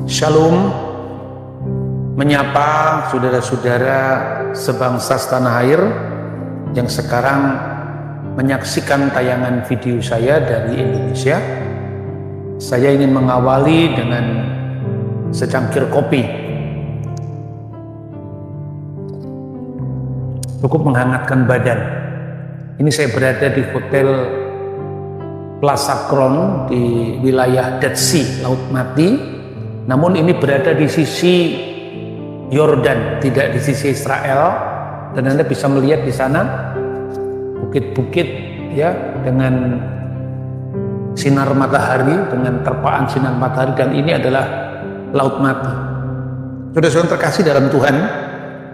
Shalom, menyapa saudara-saudara sebangsa setanah air yang sekarang menyaksikan tayangan video saya dari Indonesia. Saya ingin mengawali dengan secangkir kopi. Cukup menghangatkan badan. Ini saya berada di Hotel Plaza Crown di wilayah Dead Sea, Laut Mati. Namun ini berada di sisi Yordan, tidak di sisi Israel, dan Anda bisa melihat di sana bukit-bukit ya dengan sinar matahari, dengan terpaan sinar matahari, dan ini adalah Laut Mati. Saudara-saudara terkasih dalam Tuhan,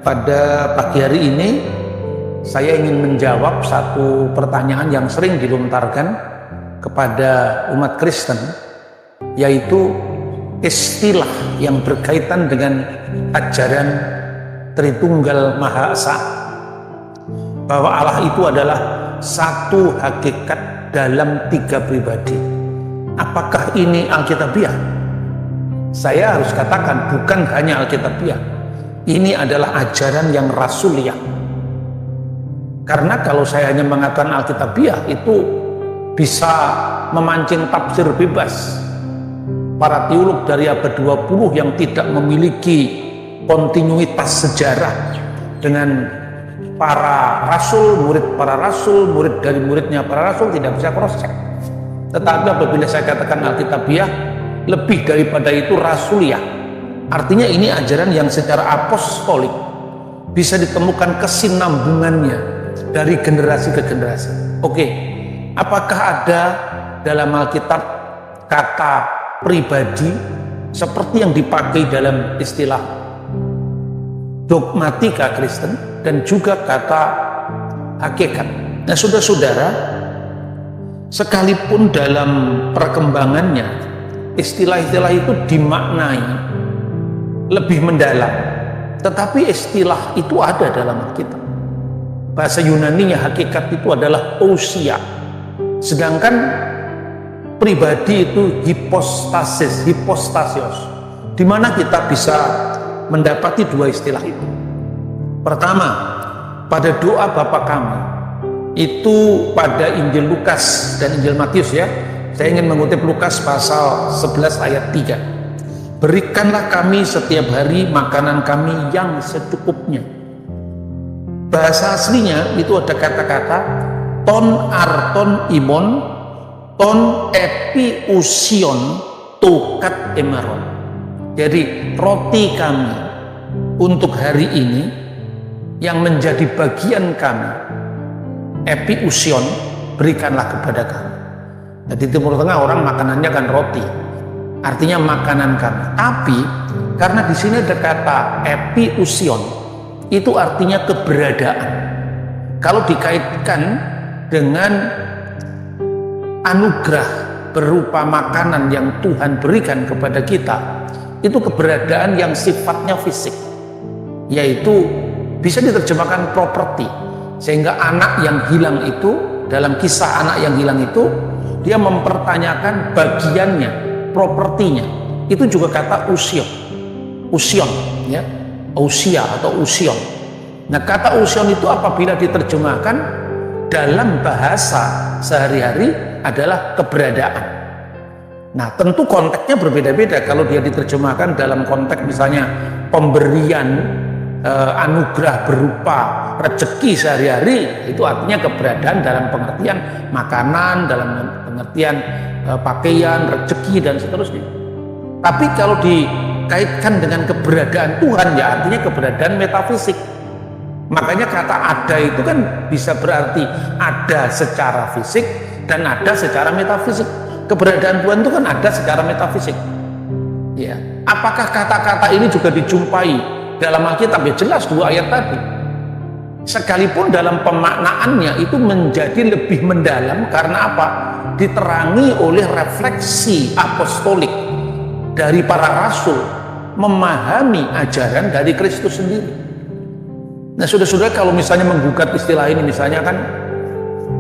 pada pagi hari ini saya ingin menjawab satu pertanyaan yang sering dilontarkan kepada umat Kristen, yaitu istilah yang berkaitan dengan ajaran Tritunggal Maha Esa, bahwa Allah itu adalah satu hakikat dalam tiga pribadi. Apakah ini Alkitabiah? Saya harus katakan bukan hanya Alkitabiah, ini adalah ajaran yang rasuliah. Karena kalau saya hanya mengatakan Alkitabiah, itu bisa memancing tafsir bebas. Para teolog dari abad 20 yang tidak memiliki kontinuitas sejarah dengan para rasul, murid dari muridnya para rasul tidak bisa cross check. Tetapi apabila saya katakan Alkitabiah, lebih daripada itu rasuliah. Artinya ini ajaran yang secara apostolik bisa ditemukan kesinambungannya dari generasi ke generasi. Oke, apakah ada dalam Alkitab kata pribadi seperti yang dipakai dalam istilah dogmatika Kristen dan juga kata hakikat? Nah, saudara-saudara, sekalipun dalam perkembangannya istilah-istilah itu dimaknai lebih mendalam, tetapi istilah itu ada dalam Alkitab. Bahasa Yunaninya hakikat itu adalah ousia, sedangkan pribadi itu hipostasios, di mana kita bisa mendapati dua istilah itu. Pertama, pada doa Bapa kami, itu pada Injil Lukas dan Injil Matius ya. Saya ingin mengutip Lukas pasal 11 ayat 3. Berikanlah kami setiap hari makanan kami yang secukupnya. Bahasa aslinya itu ada kata-kata ton arton imon ton epiusion tokat emeron. Jadi roti kami untuk hari ini yang menjadi bagian kami, epiusion, berikanlah kepada kami. Nah, di Timur Tengah orang makanannya kan roti, artinya makanan kami. Tapi karena di sini ada kata epiusion, itu artinya keberadaan. Kalau dikaitkan dengan anugerah berupa makanan yang Tuhan berikan kepada kita, itu keberadaan yang sifatnya fisik, yaitu bisa diterjemahkan properti. Sehingga anak yang hilang itu, dalam kisah anak yang hilang itu, dia mempertanyakan bagiannya, propertinya. Itu juga kata usion ya, ousia atau usion. Nah, kata usion itu apabila diterjemahkan dalam bahasa sehari-hari adalah keberadaan. Nah, tentu konteksnya berbeda-beda. Kalau dia diterjemahkan dalam konteks misalnya pemberian anugerah berupa rezeki sehari-hari, itu artinya keberadaan dalam pengertian makanan, dalam pengertian pakaian, rezeki dan seterusnya. Tapi kalau dikaitkan dengan keberadaan Tuhan, ya artinya keberadaan metafisik. Makanya kata ada itu kan bisa berarti ada secara fisik dan ada secara metafisik. Keberadaan Tuhan itu kan ada secara metafisik. Ya, apakah kata-kata ini juga dijumpai dalam Alkitab? Ya jelas dua ayat tadi. Sekalipun dalam pemaknaannya itu menjadi lebih mendalam karena apa? Diterangi oleh refleksi apostolik dari para rasul memahami ajaran dari Kristus sendiri. Nah, saudara-saudara, kalau misalnya menggugat istilah ini, misalnya kan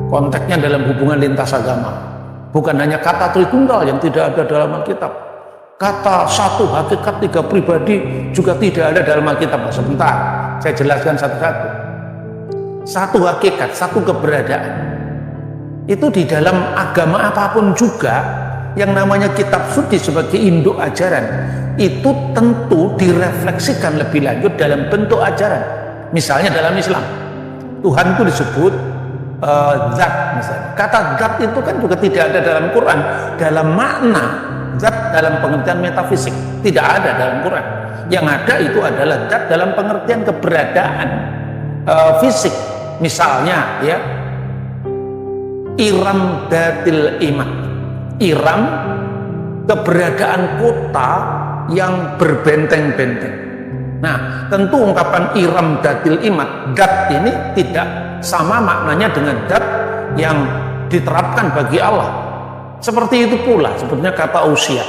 konteksnya dalam hubungan lintas agama, bukan hanya kata Tritunggal yang tidak ada dalam Alkitab. Kata satu hakikat tiga pribadi juga tidak ada dalam Alkitab. Sebentar, saya jelaskan satu-satu. Satu hakikat, satu keberadaan. Itu di dalam agama apapun juga, yang namanya kitab suci sebagai induk ajaran, itu tentu direfleksikan lebih lanjut dalam bentuk ajaran. Misalnya dalam Islam, Tuhan itu disebut zat misalnya. Kata zat itu kan juga tidak ada dalam Quran. Dalam makna zat dalam pengertian metafisik tidak ada dalam Quran. Yang ada itu adalah zat dalam pengertian keberadaan fisik. Misalnya ya, Iram Datil Imad. Iram, keberadaan kota yang berbenteng-benteng. Nah, tentu ungkapan Iram Datil Imad, dat ini tidak sama maknanya dengan dat yang diterapkan bagi Allah. Seperti itu pula sebetulnya kata usia.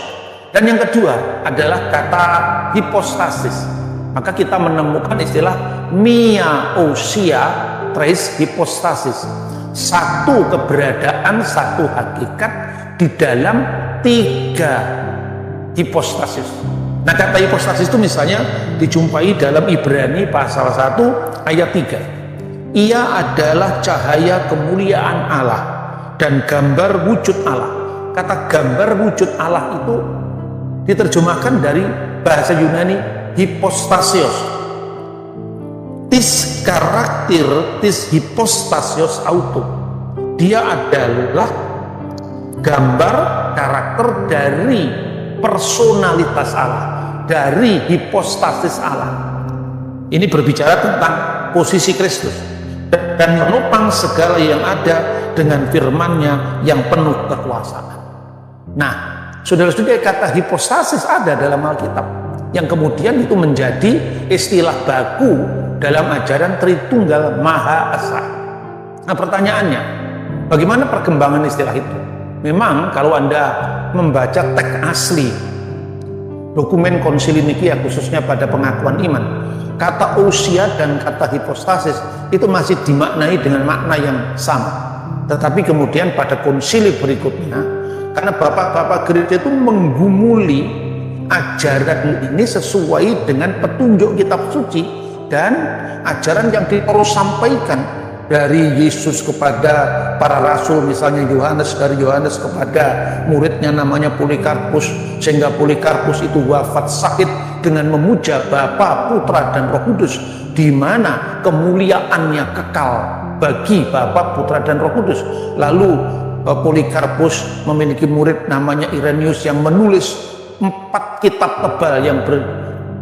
Dan yang kedua adalah kata hipostasis. Maka kita menemukan istilah mia usia tres hipostasis. Satu keberadaan, satu hakikat di dalam tiga hipostasis. Nah, kata hipostasis itu misalnya dijumpai dalam Ibrani pasal 1 ayat 3. Ia adalah cahaya kemuliaan Allah dan gambar wujud Allah. Kata gambar wujud Allah itu diterjemahkan dari bahasa Yunani hypostasios. Tis karakter, tis hypostasios auto. Dia adalah gambar karakter dari personalitas Allah, dari hipostasis Allah. Ini berbicara tentang posisi Kristus dan menopang segala yang ada dengan firman-Nya yang penuh kekuasaan. Nah, saudara-saudara, kata hipostasis ada dalam Alkitab yang kemudian itu menjadi istilah baku dalam ajaran Tritunggal Maha Esa. Nah, pertanyaannya, bagaimana perkembangan istilah itu? Memang kalau Anda membaca teks asli dokumen Konsili Nikia khususnya pada pengakuan iman, kata usia dan kata hipostasis itu masih dimaknai dengan makna yang sama. Tetapi kemudian pada konsili berikutnya, karena bapak-bapak gereja itu menggumuli ajaran ini sesuai dengan petunjuk kitab suci dan ajaran yang terus sampaikan dari Yesus kepada para rasul, misalnya Yohanes, dari Yohanes kepada muridnya namanya Polikarpus, sehingga Polikarpus itu wafat sakit dengan memuja Bapa, Putra dan Roh Kudus, di mana kemuliaannya kekal bagi Bapa, Putra dan Roh Kudus. Lalu Polikarpus memiliki murid namanya Irenaeus yang menulis 4 kitab tebal yang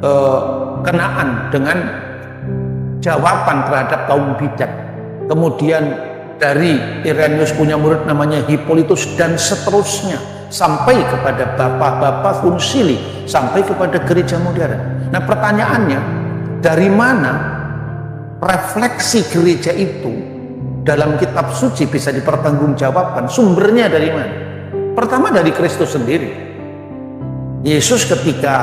berkenaan dengan jawaban terhadap kaum bidat. Kemudian dari Irenaeus punya murid namanya Hippolytus dan seterusnya sampai kepada bapak-bapak konsili, sampai kepada gereja modern. Nah, pertanyaannya, dari mana refleksi gereja itu dalam kitab suci bisa dipertanggungjawabkan? Sumbernya dari mana? Pertama dari Kristus sendiri. Yesus ketika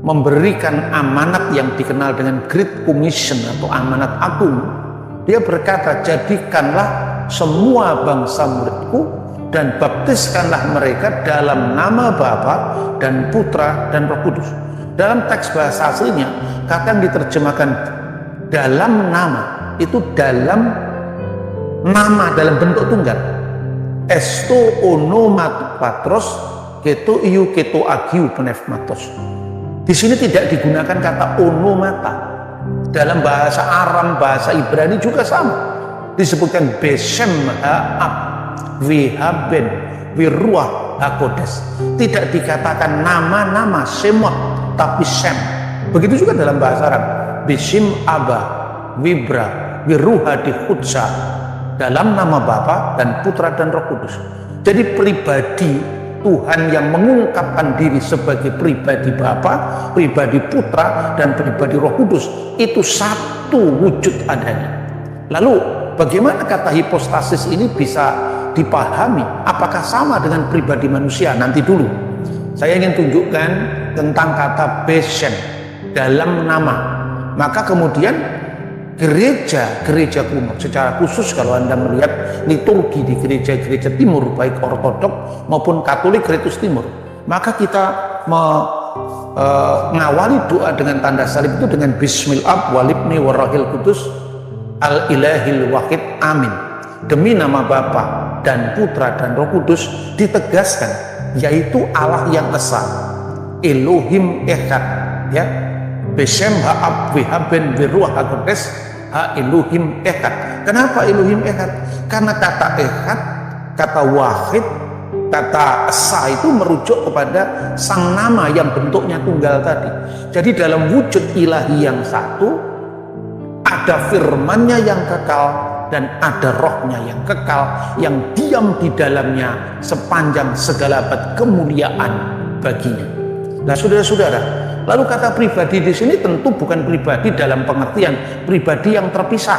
memberikan amanat yang dikenal dengan Great Commission atau amanat agung, dia berkata, jadikanlah semua bangsa muridku dan baptiskanlah mereka dalam nama Bapa dan Putra dan Roh Kudus. Dalam teks bahasa aslinya, kata yang diterjemahkan dalam nama itu dalam nama dalam bentuk tunggal. Esto onomat patros keto iu keto agiu pneumatos. Di sini tidak digunakan kata onomata. Dalam bahasa Aram, bahasa Ibrani juga sama. Disebutkan Beshem ha'ab, Wihaben, Wiruah hakodes. Tidak dikatakan nama-nama Semot, tapi Shem. Begitu juga dalam bahasa Arab. Bishim Aba, Wibra, Wiruha dihutsa. Dalam nama Bapa dan Putra dan Roh Kudus. Jadi pribadi Tuhan yang mengungkapkan diri sebagai pribadi Bapa, pribadi Putra, dan pribadi Roh Kudus itu satu wujud adanya. Lalu bagaimana kata hipostasis ini bisa dipahami? Apakah sama dengan pribadi manusia? Nanti dulu. Saya ingin tunjukkan tentang kata Beshem, dalam nama. Maka kemudian gereja kuno, secara khusus kalau Anda melihat liturgi di gereja-gereja timur, baik ortodok maupun katolik Ritus Timur, Maka kita mengawali doa dengan tanda salib itu dengan Bismillah walibni warahil kudus al-ilahil wahid amin. Demi nama Bapa dan Putra dan Roh Kudus, ditegaskan yaitu Allah yang esa, Elohim Echad, ya, Beshem ha'ab wihaben wiruah hagodes ha Elohim Echad. Kenapa Elohim Echad? Karena kata Echad, kata wahid, kata esa itu merujuk kepada sang nama yang bentuknya tunggal tadi. Jadi dalam wujud ilahi yang satu ada firmannya yang kekal dan ada rohnya yang kekal yang diam di dalamnya sepanjang segala abad kemuliaan baginya. Nah, saudara-saudara, lalu kata pribadi di sini tentu bukan pribadi dalam pengertian pribadi yang terpisah.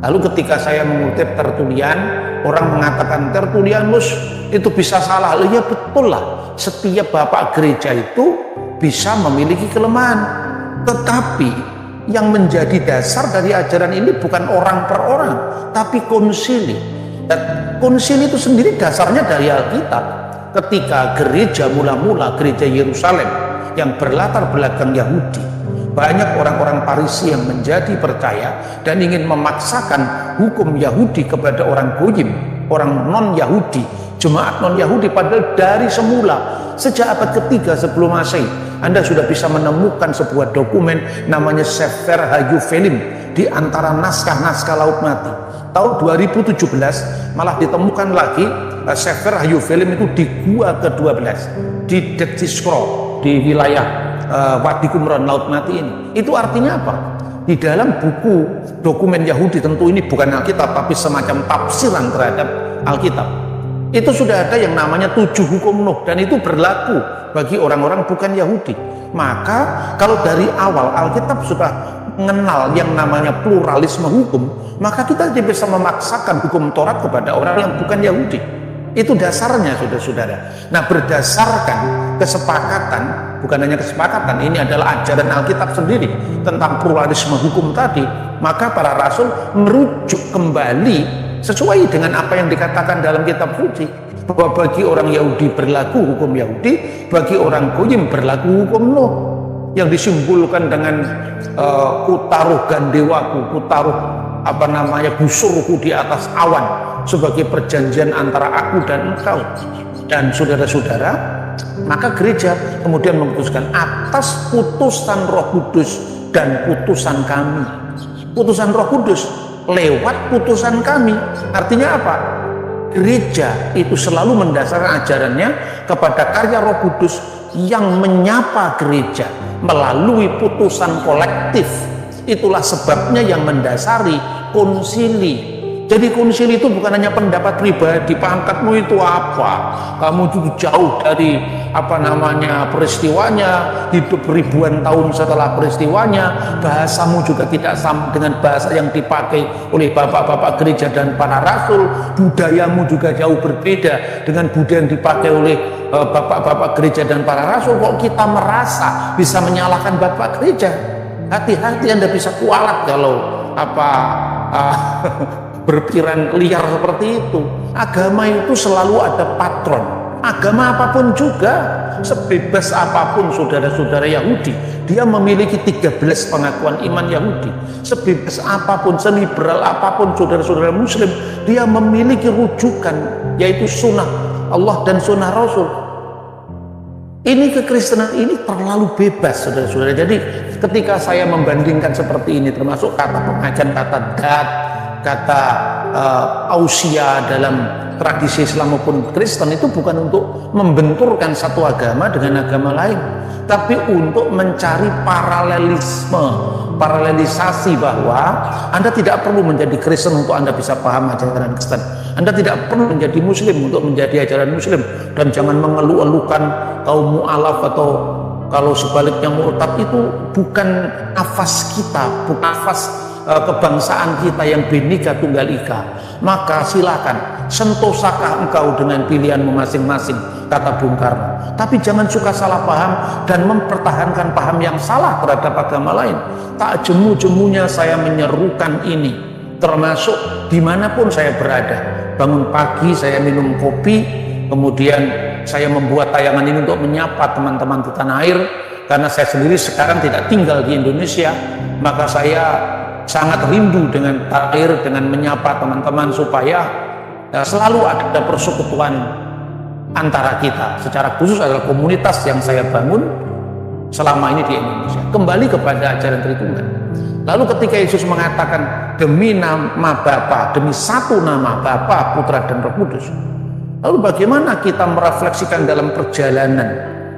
Lalu ketika saya mengutip Tertullian, orang mengatakan Tertullianus itu bisa salah. Ya betul lah, setiap bapak gereja itu bisa memiliki kelemahan, tetapi yang menjadi dasar dari ajaran ini bukan orang per orang, tapi konsili. Dan konsili itu sendiri dasarnya dari Alkitab. Ketika gereja mula-mula, gereja Yerusalem yang berlatar belakang Yahudi, banyak orang-orang Farisi yang menjadi percaya dan ingin memaksakan hukum Yahudi kepada orang Goyim, orang non-Yahudi, jemaat non-Yahudi. Padahal dari semula, sejak abad ketiga sebelum Masehi, Anda sudah bisa menemukan sebuah dokumen namanya Sefer Hayufelim di antara naskah-naskah Laut Mati. Tahun 2017 malah ditemukan lagi Sefer Hayufelim itu di gua ke-12 di Dead Sea Scroll di wilayah Wadi Qumran Laut Mati ini. Itu artinya apa? Di dalam buku dokumen Yahudi, tentu ini bukan Alkitab tapi semacam tafsiran terhadap Alkitab, itu sudah ada yang namanya 7 hukum Nuh, dan itu berlaku bagi orang-orang bukan Yahudi. Maka kalau dari awal Alkitab sudah mengenal yang namanya pluralisme hukum, maka kita tidak bisa memaksakan hukum Taurat kepada orang yang bukan Yahudi. Itu dasarnya, saudara-saudara. Nah, berdasarkan kesepakatan, bukan hanya kesepakatan, ini adalah ajaran Alkitab sendiri tentang pluralisme hukum tadi, maka para rasul merujuk kembali sesuai dengan apa yang dikatakan dalam kitab suci, bahwa bagi orang Yahudi berlaku hukum Yahudi, bagi orang Goyim berlaku hukum Nuh, yang disimbolkan dengan kutaruh gandewaku, kutaruh busurku di atas awan, sebagai perjanjian antara aku dan engkau. Dan saudara-saudara, maka gereja kemudian memutuskan atas putusan Roh Kudus dan putusan kami. Putusan Roh Kudus lewat putusan kami. Artinya apa? Gereja itu selalu mendasarkan ajarannya kepada karya Roh Kudus yang menyapa gereja melalui putusan kolektif. Itulah sebabnya yang mendasari konsili. Jadi konsili itu bukan hanya pendapat pribadi, pangkatmu itu apa, kamu juga jauh dari peristiwanya, hidup ribuan tahun setelah peristiwanya, bahasamu juga tidak sama dengan bahasa yang dipakai oleh bapak-bapak gereja dan para rasul, budayamu juga jauh berbeda dengan budaya yang dipakai oleh bapak-bapak gereja dan para rasul. Kok kita merasa bisa menyalahkan bapak gereja? Hati-hati, Anda bisa kualat kalau berpikiran liar seperti itu. Agama itu selalu ada patron. Agama apapun juga, sebebas apapun saudara-saudara Yahudi, dia memiliki 13 pengakuan iman Yahudi. Sebebas apapun, seliberal apapun saudara-saudara Muslim, dia memiliki rujukan, yaitu sunnah Allah dan sunnah Rasul. Ini kekristenan ini terlalu bebas, saudara-saudara. Jadi ketika saya membandingkan seperti ini, termasuk kata pengajian, kata dat, kata ausia dalam tradisi Islam maupun Kristen, itu bukan untuk membenturkan satu agama dengan agama lain, tapi untuk mencari paralelisasi bahwa Anda tidak perlu menjadi Kristen untuk Anda bisa paham ajaran Kristen. Anda tidak perlu menjadi Muslim untuk menjadi ajaran Muslim, dan jangan mengeluh-elukan kaum mu'alaf atau kalau sebaliknya murtad. Itu bukan nafas kita, bukan nafas kebangsaan kita yang Bhinneka Tunggal Ika. Maka silakan, sentosakah engkau dengan pilihanmu masing-masing, kata Bung Karno. Tapi jangan suka salah paham dan mempertahankan paham yang salah terhadap agama lain. Tak jemu-jemunya saya menyerukan ini, termasuk dimanapun saya berada. Bangun pagi saya minum kopi, kemudian saya membuat tayangan ini untuk menyapa teman-teman di tanah air, karena saya sendiri sekarang tidak tinggal di Indonesia, maka saya sangat rindu dengan tanah air, dengan menyapa teman-teman supaya selalu ada persekutuan antara kita. Secara khusus adalah komunitas yang saya bangun selama ini di Indonesia. Kembali kepada ajaran Tritunggal. Lalu ketika Yesus mengatakan demi nama Bapa, demi satu nama Bapa, Putra dan Roh Kudus, lalu bagaimana kita merefleksikan dalam perjalanan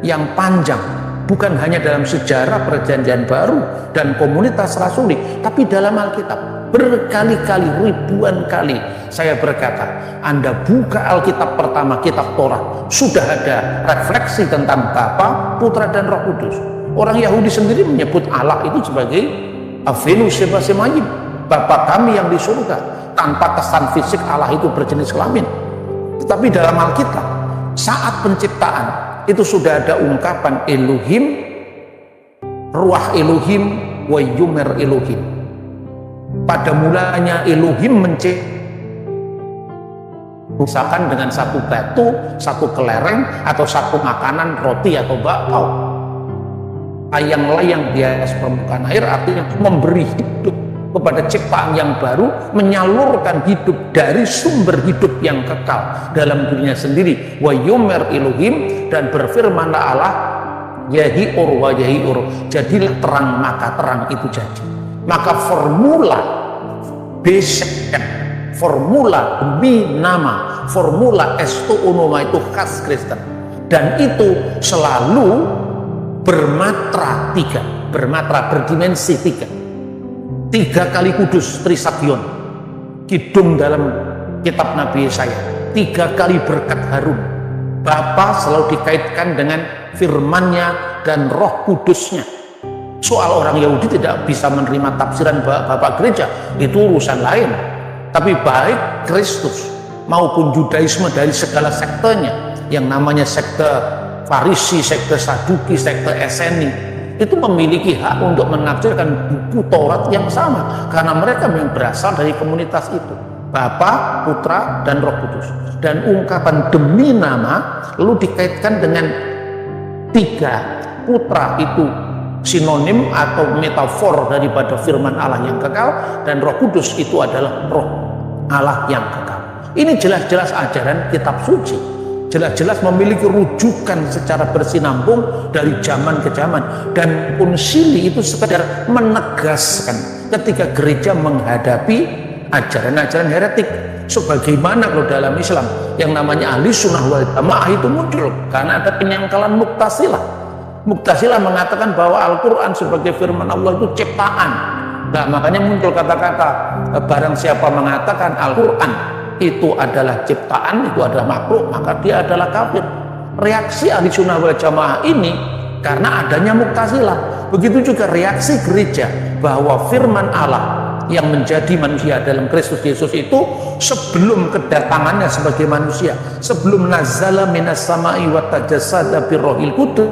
yang panjang, bukan hanya dalam sejarah Perjanjian Baru dan komunitas rasuli, tapi dalam Alkitab. Berkali-kali, ribuan kali saya berkata, Anda buka Alkitab pertama, kitab Torah, sudah ada refleksi tentang Bapa, Putra dan Roh Kudus. Orang Yahudi sendiri menyebut Allah itu sebagai Avinu Sheba Shemayim, Bapa kami yang di surga. Tanpa kesan fisik Allah itu berjenis kelamin. Tetapi dalam Alkitab, saat penciptaan itu sudah ada ungkapan Elohim, Ruach Elohim, wa Yumer Elohim. Pada mulanya Elohim misalkan dengan satu batu, satu kelereng, atau satu makanan, roti atau bakpao. Layang-layang di atas permukaan air artinya memberi hidup kepada ciptaan yang baru, menyalurkan hidup dari sumber hidup yang kekal dalam dirinya sendiri. Wa Yumer Elohim, dan berfirmanlah Allah, Yahi Ur wa Yahi Ur, jadilah terang maka terang itu jadi. Maka formula basic, formula demi nama, formula esto unoma itu khas Kristen, dan itu selalu bermatra tiga, bermatra berdimensi tiga. Tiga kali kudus Trisagion, kidung dalam kitab Nabi Yesaya. Tiga kali berkat Harun. Bapa selalu dikaitkan dengan firman-Nya dan Roh Kudus-Nya. Soal orang Yahudi tidak bisa menerima tafsiran Bapak Gereja, itu urusan lain. Tapi baik Kristus maupun Judaisme dari segala sektenya, yang namanya sekte Farisi, sekte Saduki, sekte Eseni, itu memiliki hak untuk menafsirkan buku Taurat yang sama, karena mereka yang berasal dari komunitas itu, Bapa, Putra, dan Roh Kudus. Dan ungkapan demi nama lalu dikaitkan dengan tiga. Putra itu sinonim atau metafor daripada firman Allah yang kekal, dan Roh Kudus itu adalah Roh Allah yang kekal. Ini jelas-jelas ajaran kitab suci, jelas-jelas memiliki rujukan secara bersinambung dari zaman ke zaman. Dan konsili itu sekedar menegaskan ketika gereja menghadapi ajaran-ajaran heretik. Sebagaimana kalau dalam Islam yang namanya ahli sunnah wal jamaah itu muncul karena ada penyangkalan Mu'tazilah. Mu'tazilah mengatakan bahwa Al-Quran sebagai firman Allah itu ciptaan. Nah, makanya muncul kata-kata barang siapa mengatakan Al-Quran itu adalah ciptaan, itu adalah makhluk, maka dia adalah kafir. Reaksi ahli sunnah wal jamaah ini karena adanya Mu'tazilah. Begitu juga reaksi gereja bahwa firman Allah yang menjadi manusia dalam Kristus Yesus itu sebelum kedatangannya sebagai manusia, sebelum nazala minas sama'i wa tajassada birrohil qudus,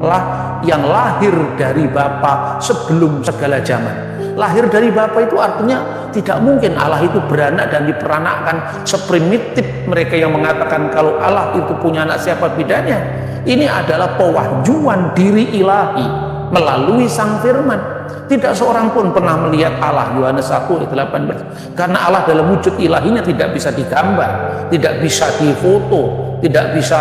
lah yang lahir dari Bapa sebelum segala zaman. Lahir dari Bapa itu artinya tidak mungkin Allah itu beranak dan diperanakkan seprimitif mereka yang mengatakan kalau Allah itu punya anak siapa bedanya. Ini adalah pewahyuan diri ilahi melalui sang firman. Tidak seorang pun pernah melihat Allah, Yohanes 1:18, karena Allah dalam wujud ilahinya tidak bisa digambar, tidak bisa difoto, tidak bisa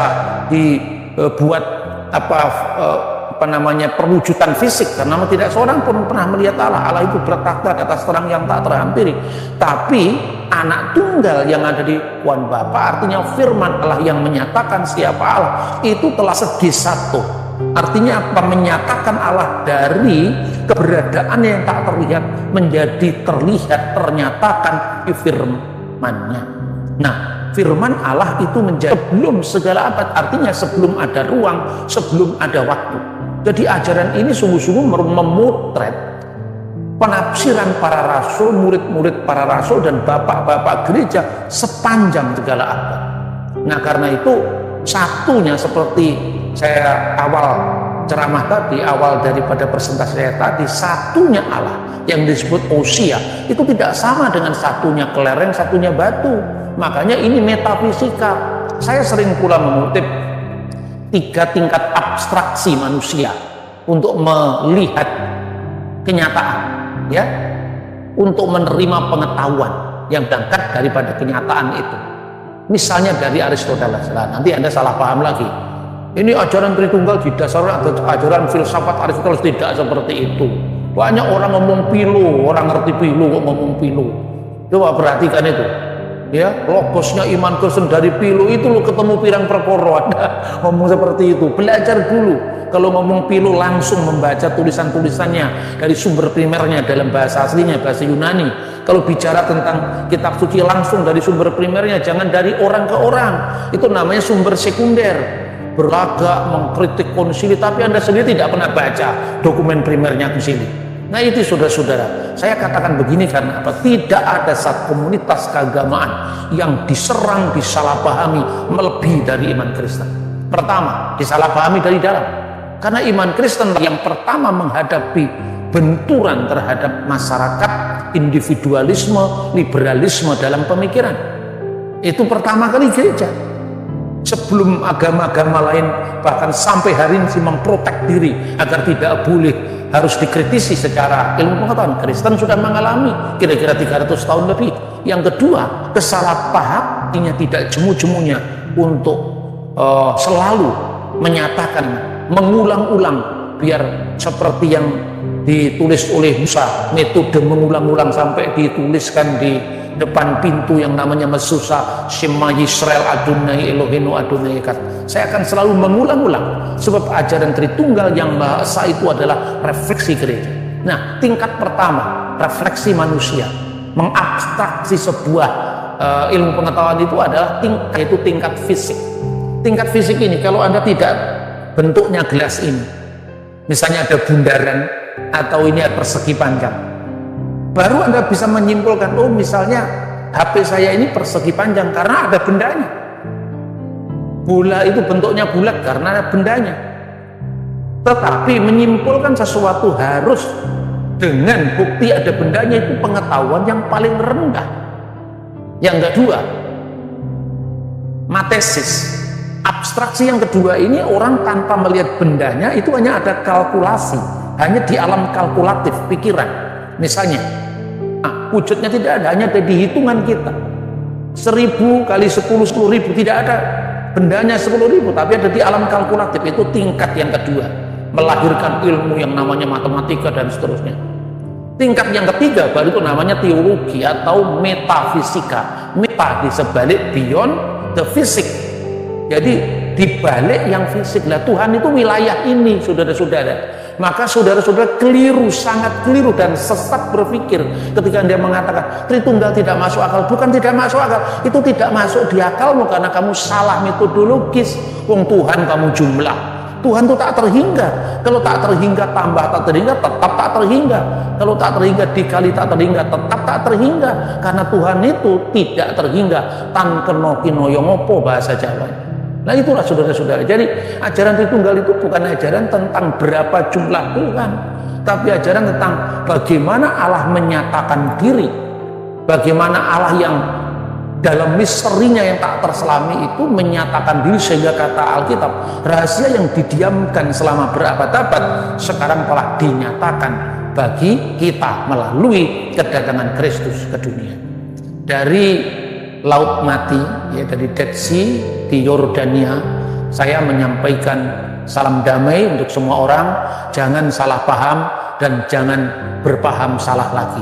dibuat apa namanya perwujudan fisik, karena tidak seorang pun pernah melihat Allah. Allah itu bertakhta di atas terang yang tak terhampiri. Tapi anak tunggal yang ada di Tuhan Bapa, artinya firman Allah yang menyatakan siapa Allah, itu telah segi satu. Artinya apa? Menyatakan Allah dari keberadaan yang tak terlihat menjadi terlihat, ternyatakan di firman-Nya. Nah, firman Allah itu menjadi sebelum segala abad, artinya sebelum ada ruang, sebelum ada waktu. Jadi ajaran ini sungguh-sungguh memotret penafsiran para rasul, murid-murid para rasul, dan bapak-bapak gereja sepanjang segala abad. Nah, karena itu satunya seperti saya awal ceramah tadi, awal daripada presentasi saya tadi, satunya Allah yang disebut Osia itu tidak sama dengan satunya kelereng, satunya batu. Makanya ini metafisika. saya sering pula mengutip 3 tingkat abstraksi manusia untuk melihat kenyataan, ya, untuk menerima pengetahuan yang berangkat daripada kenyataan itu. Misalnya dari Aristoteles. Nah, nanti Anda salah paham lagi. Ini ajaran Tritunggal didasarkan atas ajaran filsafat Aristoteles. Tidak seperti itu. Banyak orang ngomong pilu, orang ngerti pilu kok ngomong pilu. Coba perhatikan itu. Ya, logosnya iman Kristen dari pilu itu lo ketemu pirang perkoro ada ngomong seperti itu. Belajar dulu. Kalau ngomong pilu langsung membaca tulisan-tulisannya dari sumber primernya dalam bahasa aslinya, bahasa Yunani. Kalau bicara tentang kitab suci langsung dari sumber primernya, jangan dari orang ke orang. Itu namanya sumber sekunder. Berlagak, mengkritik konsili, tapi Anda sendiri tidak pernah baca dokumen primernya konsili. Nah itu saudara-saudara, saya katakan begini karena apa? Tidak ada satu komunitas keagamaan yang diserang, disalahpahami melebihi dari iman Kristen. Pertama, disalahpahami dari dalam. Karena iman Kristen yang pertama menghadapi benturan terhadap masyarakat, individualisme, liberalisme dalam pemikiran. Itu pertama kali gereja. Sebelum agama-agama lain bahkan sampai hari ini memprotek diri agar tidak boleh harus dikritisi secara ilmu pengetahuan, Kristen sudah mengalami kira-kira 300 tahun lebih. Yang kedua, kesalahpahamannya tidak jemu-jemunya untuk selalu menyatakan, mengulang-ulang biar seperti yang ditulis oleh Musa, metode mengulang-ulang sampai dituliskan di depan pintu yang namanya Mesusa, Shema Yisrael Adonai Eloheinu Adonai Echad. Saya akan selalu mengulang-ulang sebab ajaran Tritunggal yang Maha Esa itu adalah refleksi gereja. Nah, tingkat pertama refleksi manusia, mengabstraksi sebuah ilmu pengetahuan itu adalah tingkat fisik. Tingkat fisik ini kalau Anda tidak bentuknya gelas ini, misalnya ada bundaran atau ini ada persegi panjang, baru Anda bisa menyimpulkan, oh misalnya HP saya ini persegi panjang karena ada bendanya. Bola itu bentuknya bulat karena ada bendanya. Tetapi menyimpulkan sesuatu harus dengan bukti ada bendanya itu pengetahuan yang paling rendah. Yang kedua, matesis. Abstraksi yang kedua ini orang tanpa melihat bendanya itu hanya ada kalkulasi, hanya di alam kalkulatif pikiran. Misalnya, wujudnya tidak ada, hanya ada di hitungan kita. 1000 kali 10, 10.000, tidak ada bendanya 10.000, tapi ada di alam kalkulatif. Itu tingkat yang kedua, melahirkan ilmu yang namanya matematika dan seterusnya. Tingkat yang ketiga baru itu namanya teologi atau metafisika. Meta di sebalik, beyond the physics. Jadi dibalik yang fisik lah, Tuhan itu wilayah ini, saudara-saudara. Maka saudara-saudara keliru, sangat keliru dan sesat berpikir ketika dia mengatakan Tritunggal tidak masuk akal. Bukan tidak masuk akal, itu tidak masuk di akalmu karena kamu salah metodologis. Wong Tuhan kamu jumlah, Tuhan itu tak terhingga. Kalau tak terhingga tambah tak terhingga, tetap tak terhingga. Kalau tak terhingga dikali tak terhingga, tetap tak terhingga. Karena Tuhan itu tidak terhingga. Tan keno kino yongopo bahasa Jawa. Nah itulah saudara-saudara. Jadi ajaran Tritunggal itu bukan ajaran tentang berapa jumlah Tuhan, tapi ajaran tentang bagaimana Allah menyatakan diri, bagaimana Allah yang dalam misterinya yang tak terselami itu menyatakan diri, sehingga kata Alkitab rahasia yang didiamkan selama berabad-abad sekarang telah dinyatakan bagi kita melalui kedatangan Kristus ke dunia. Dari Laut Mati, ya, dari Dead Sea di Yordania, saya menyampaikan salam damai untuk semua orang. Jangan salah paham dan jangan berpaham salah lagi.